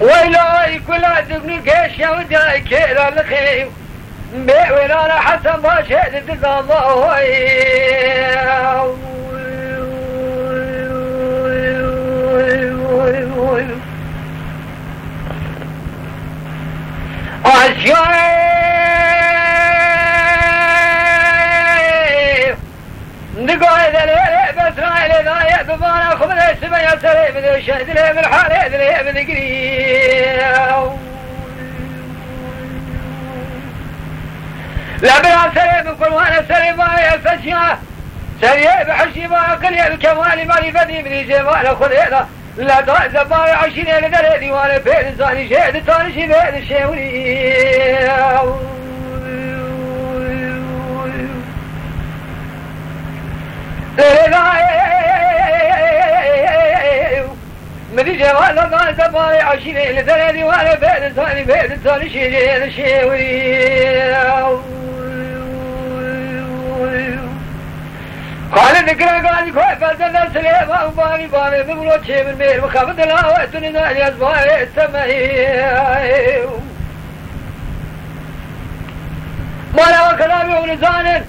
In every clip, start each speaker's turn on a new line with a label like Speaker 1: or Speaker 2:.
Speaker 1: ويلاي كل ابن القيش يا وداي كير الخيم ولا انا حسن ما شهدت الله نقول ذا بس رايل ذا يبغانا خذ السبع يا سليم ذا شهد له من حاله ذا من قريب لا بلا سليم كل وانا سليم ما يفشيا سليم بحشي ما كل الكمال ما يفدي من جمال خذ هذا لا ضاع زبايا عشرين ذا ديوان بين زاني شهد ثاني شي بين الشيوري مدي جمال ما زبايا عشرين ذا ديوان بين ثاني شي قال ذكرى قال كوي فردنا سليمان وباني باني بقولوا شيء من مير وخافت الهواتني نادي أصباحي السماء ما له كلامي ونزانا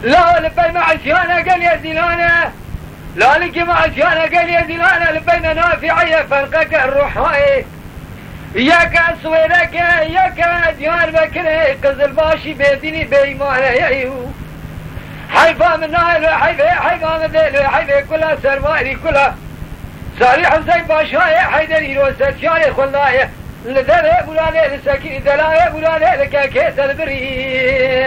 Speaker 1: لا لبي مع الشيانة قال يا زيلانا لا لك مع الشيانة قال يا زيلانا لبينا نافعية فرقك الروحاي ياك أسويرك ياك ديار بكري قزل باشي بيديني بيمانة يايو حيفا من نايل حيفا من ذيل حيفا كلها سرمائي كلها صريح زي باشاية حيدري روسة شاية خلاية لذلك بولاني لسكين دلاية بولاني لكاكيت البريد